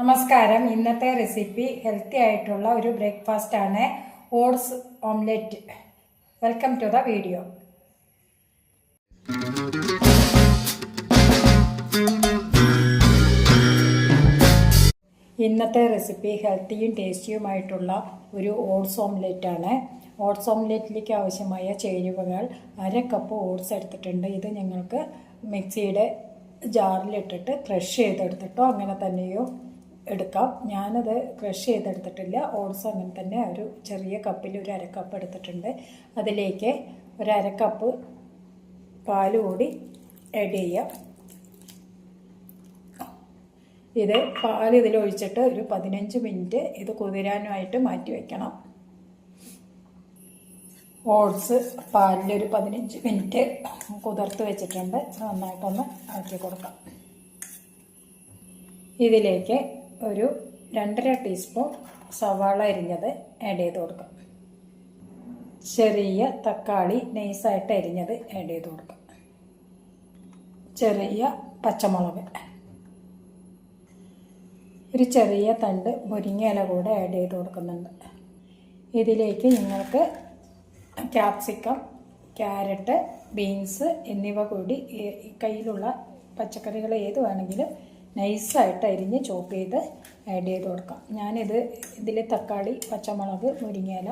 നമസ്കാരം. ഇന്നത്തെ recipe healthy ആയിട്ടുള്ള ഒരു ബ്രേക്ക്ഫാസ്റ്റ് ആണ്, oats omelette. Welcome to the video. ഇന്നത്തെ റെസിപ്പി ഹെൽത്തിയും ടേസ്റ്റിയുമായിട്ടുള്ള ഒരു ഓട്സ് ഓംലെറ്റ് ആണ്. ഓട്സ് ഓംലെറ്റിലേക്ക് ആവശ്യമായ ചേരുവകൾ: 1/2 കപ്പ് ഓട്സ് എടുത്തിട്ടുണ്ട്. ഇത് ഞങ്ങൾക്ക് മിക്സിയുടെ ജാറിലിട്ടിട്ട് ക്രഷ് ചെയ്തെടുത്തിട്ടോ അങ്ങനെ തന്നെയോ എടുക്കാം. ഞാനത് ക്രഷ് ചെയ്തെടുത്തിട്ടില്ല. ഓട്സ് അങ്ങനെ തന്നെ ഒരു ചെറിയ കപ്പിൽ 1/2 കപ്പ് എടുത്തിട്ടുണ്ട്. അതിലേക്ക് 1/2 കപ്പ് പാൽ കൂടി ആഡ് ചെയ്യാം. ഇത് പാൽ ഇതിലൊഴിച്ചിട്ട് ഒരു 15 മിനിറ്റ് ഇത് കുതിരാനുമായിട്ട് മാറ്റി വയ്ക്കണം. ഓട്സ് പാലിൽ ഒരു 15 മിനിറ്റ് കുതിർത്ത് വെച്ചിട്ടുണ്ട്. നന്നായിട്ടൊന്ന് ഇളക്കി കൊടുക്കാം. ഇതിലേക്ക് ഒരു 2.5 ടീസ്പൂൺ സവാള അരിഞ്ഞത് ആഡ് ചെയ്ത് കൊടുക്കാം. ചെറിയ തക്കാളി നൈസായിട്ട് അരിഞ്ഞത് ആഡ് ചെയ്ത് കൊടുക്കാം. ചെറിയ പച്ചമുളക്, ഒരു ചെറിയ തണ്ട് മുരിങ്ങയില കൂടെ ആഡ് ചെയ്ത് കൊടുക്കുന്നുണ്ട്. ഇതിലേക്ക് നിങ്ങൾക്ക് ക്യാപ്സിക്കം, ക്യാരറ്റ്, ബീൻസ് എന്നിവ കൂടി കയ്യിലുള്ള പച്ചക്കറികൾ ഏത് വേണമെങ്കിലും നൈസായിട്ട് അരിഞ്ഞ് ചോപ്പ് ചെയ്ത് ആഡ് ചെയ്ത് കൊടുക്കാം. ഇതിൽ തക്കാളി, പച്ചമുളക്, മുരിങ്ങയില,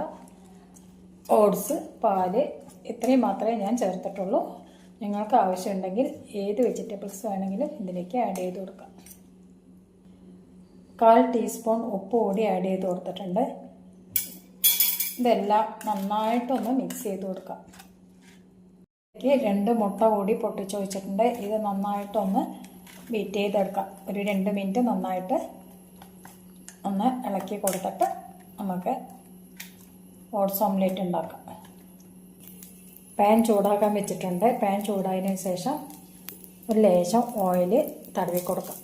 ഓട്സ്, പാല് ഇത്രയും മാത്രമേ ഞാൻ ചേർത്തിട്ടുള്ളൂ. നിങ്ങൾക്ക് ആവശ്യമുണ്ടെങ്കിൽ ഏത് വെജിറ്റബിൾസ് വേണമെങ്കിലും ഇതിലേക്ക് ആഡ് ചെയ്ത് കൊടുക്കാം. 1/4 ടീസ്പൂൺ ഉപ്പ് കൂടി ആഡ് ചെയ്ത് കൊടുത്തിട്ടുണ്ട്. ഇതെല്ലാം നന്നായിട്ടൊന്ന് മിക്സ് ചെയ്ത് കൊടുക്കാം. ഇതിലേക്ക് 2 മുട്ട കൂടി പൊട്ടിച്ച് വെച്ചിട്ടുണ്ട്. ഇത് നന്നായിട്ടൊന്ന് ബീറ്റ് ചെയ്തെടുക്കാം. ഒരു 2 മിനിറ്റ് നന്നായിട്ട് ഒന്ന് ഇളക്കി കൊടുത്തിട്ട് നമുക്ക് ഓട്സ് ഓംലെറ്റ് ഉണ്ടാക്കാം. പാൻ ചൂടാക്കാൻ വെച്ചിട്ടുണ്ട്. പാൻ ചൂടായതിനു ശേഷം ഒരു ലേശം ഓയിൽ തടവി കൊടുക്കാം.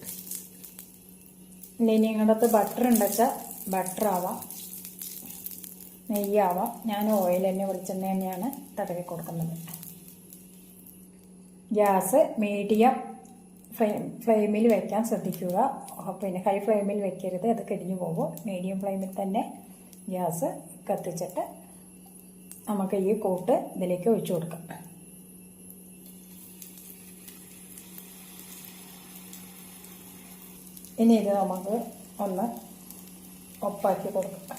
ഇനി നിങ്ങളുടെ ബട്ടർ ഉണ്ടെച്ചാൽ ബട്ടർ ആവാം, നെയ്യാവാം. ഞാൻ ഓയിൽ തന്നെ, വെളിച്ചെണ്ണ തന്നെയാണ് തടവി കൊടുക്കുന്നത്. ഗ്യാസ് മീഡിയം ഫ്ലെയിമിൽ വയ്ക്കാൻ ശ്രദ്ധിക്കുക. പിന്നെ ഹൈ ഫ്ലെയിമിൽ വെക്കരുത്, അത് കരിഞ്ഞു പോകും. മീഡിയം ഫ്ലെയിമിൽ തന്നെ ഗ്യാസ് കത്തിച്ചിട്ട് നമുക്ക് ഈ കൂട്ട് ഇതിലേക്ക് ഒഴിച്ചു കൊടുക്കാം. ഇനി ഇത് നമുക്ക് ഒന്ന് ഒപ്പാക്കി കൊടുക്കാം.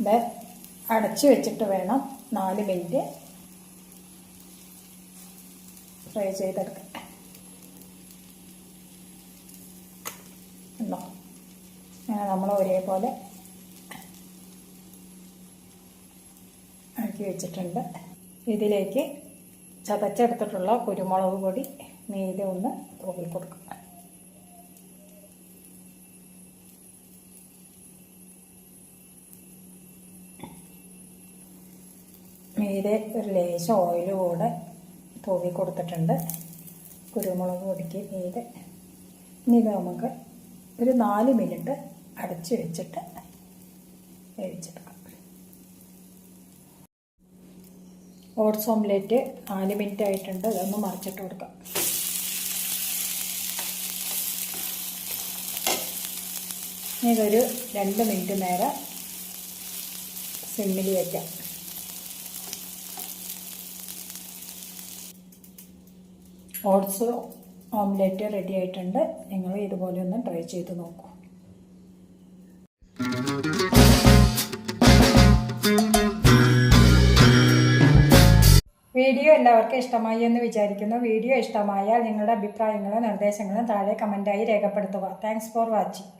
ഇത് അടച്ചു വെച്ചിട്ട് വേണം 4 മിനിറ്റ് ഫ്രൈ ചെയ്തെടുക്കാം. ഉണ്ടോ? അങ്ങനെ നമ്മൾ ഒരേപോലെ ആക്കി വെച്ചിട്ടുണ്ട്. ഇതിലേക്ക് ചതച്ചെടുത്തിട്ടുള്ള കുരുമുളക് പൊടി മീതെ ഒന്ന് തൂക്കി കൊടുക്കുക. മീതെ ഒരു ലേശം ഓയിൽ കൂടെ തൂക്കി കൊടുത്തിട്ടുണ്ട് കുരുമുളക് പൊടിക്ക് മീതെ. ഇനി ഇത് നമുക്ക് ഒരു 4 മിനിറ്റ് അടച്ച് വെച്ചിട്ട് വേവിച്ചെടുക്കാം. ഓട്സ് ഓംലെറ്റ് 4 മിനിറ്റ് ആയിട്ടുണ്ട്. ഇതൊന്ന് മറിച്ചിട്ട് കൊടുക്കാം. ഇതൊരു 2 മിനിറ്റ് നേരം സിമ്മിൽ വയ്ക്കാം. ഓട്സ് ഓംലെറ്റ് റെഡി ആയിട്ടുണ്ട്. നിങ്ങൾ ഇതുപോലെ ഒന്ന് ട്രൈ ചെയ്ത് നോക്കൂ. വീഡിയോ എല്ലാവർക്കും ഇഷ്ടമായി എന്ന് വിചാരിക്കുന്നു. വീഡിയോ ഇഷ്ടമായാൽ നിങ്ങളുടെ അഭിപ്രായങ്ങളും നിർദ്ദേശങ്ങളും താഴെ കമൻറ്റായി രേഖപ്പെടുത്തുക. Thanks for watching.